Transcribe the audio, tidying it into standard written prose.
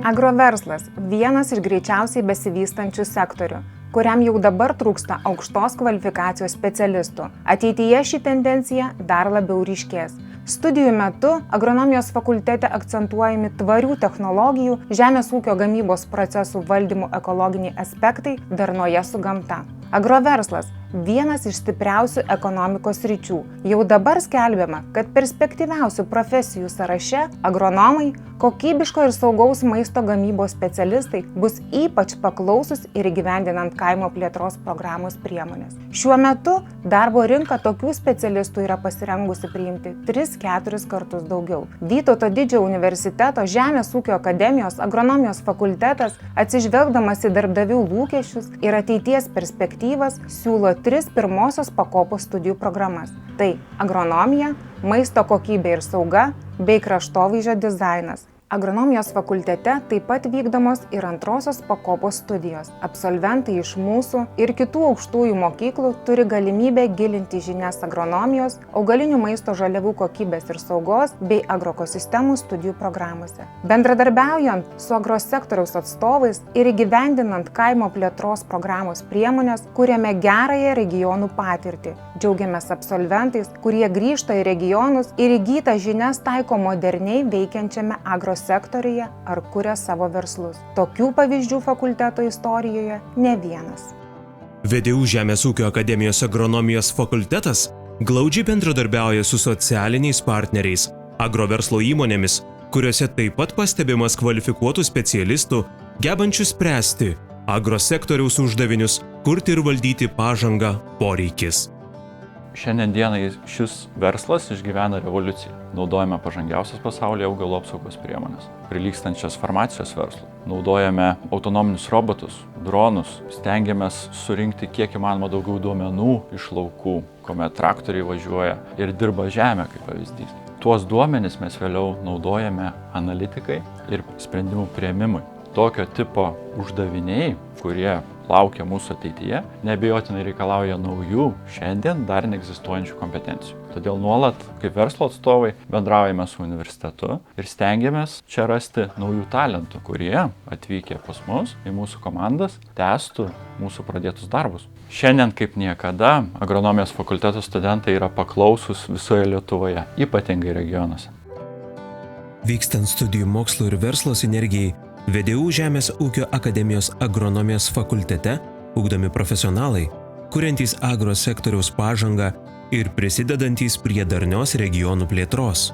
Agroverslas – vienas iš greičiausiai besivystančių sektorių, kuriam jau dabar trūksta aukštos kvalifikacijos specialistų. Ateityje ši tendencija dar labiau ryškės. Studijų metu agronomijos fakultete akcentuojami tvarių technologijų, žemės ūkio gamybos procesų valdymų ekologiniai aspektai darnoje su gamta. Agroverslas – vienas iš stipriausių ekonomikos sričių. Jau dabar skelbiama, kad perspektyviausių profesijų sąraše agronomai, kokybiško ir saugaus maisto gamybos specialistai bus ypač paklausus ir įgyvendinant kaimo plėtros programos priemonės. Šiuo metu darbo rinka tokių specialistų yra pasirengusi priimti 3-4 kartus daugiau. Vytauto Didžiojo universiteto Žemės ūkio akademijos agronomijos fakultetas, atsižvelgdamas į darbdavių lūkesčius ir ateities perspektyvas, siūlo 3 pirmosios pakopos studijų programas. Tai agronomija, maisto kokybė ir sauga bei kraštovaizdžio dizainas. Agronomijos fakultete taip pat vykdomos ir antrosios pakopos studijos. Absolventai iš mūsų ir kitų aukštųjų mokyklų turi galimybę gilinti žinias agronomijos, augalinių maisto žaliavų kokybės ir saugos bei agrokosistemų studijų programuose. Bendradarbiaujant su agrosektoriaus atstovais ir įgyvendinant kaimo plėtros programos priemonės, kuriame gerąją regionų patirtį. Džiaugiamės absolventais, kurie grįžta į regionus ir įgytą žinias taiko moderniai veikiančiame agrosektoriuje ar kuria savo verslus. Tokių pavyzdžių fakulteto istorijoje ne vienas. VDU Žemės ūkio akademijos agronomijos fakultetas glaudžiai bendradarbiauja su socialiniais partneriais, agroverslo įmonėmis, kuriuose taip pat pastebimas kvalifikuotų specialistų, gebančių spręsti agrosektoriaus uždavinius, kurti ir valdyti pažangą poreikis. Šiandien dienai šis verslas išgyvena revoliuciją. Naudojame pažangiausias pasaulyje augalų apsaugos priemonės, prilygstančias farmacijos verslui. Naudojame autonominius robotus, dronus, stengiamės surinkti kiek įmanoma daugiau duomenų iš laukų, kuomet traktoriai važiuoja ir dirba žemę kaip pavyzdys. Tuos duomenis mes vėliau naudojame analitikai ir sprendimų priėmimui. Tokio tipo uždaviniai, kurie laukia mūsų ateityje, neabejotinai reikalauja naujų, šiandien dar neegzistuojančių kompetencijų. Todėl nuolat, kaip verslo atstovai, bendraujame su universitetu ir stengiamės čia rasti naujų talentų, kurie atvykę pas mus į mūsų komandas tęstų mūsų pradėtus darbus. Šiandien kaip niekada agronomijos fakulteto studentai yra paklausus visoje Lietuvoje, ypatingai regionuose. Vykstant studijų mokslo ir verslo sinergijai, VDU Žemės ūkio akademijos agronomijos fakultete ugdomi profesionalai, kuriantys agrosektoriaus pažangą ir prisidedantys prie darnios regionų plėtros.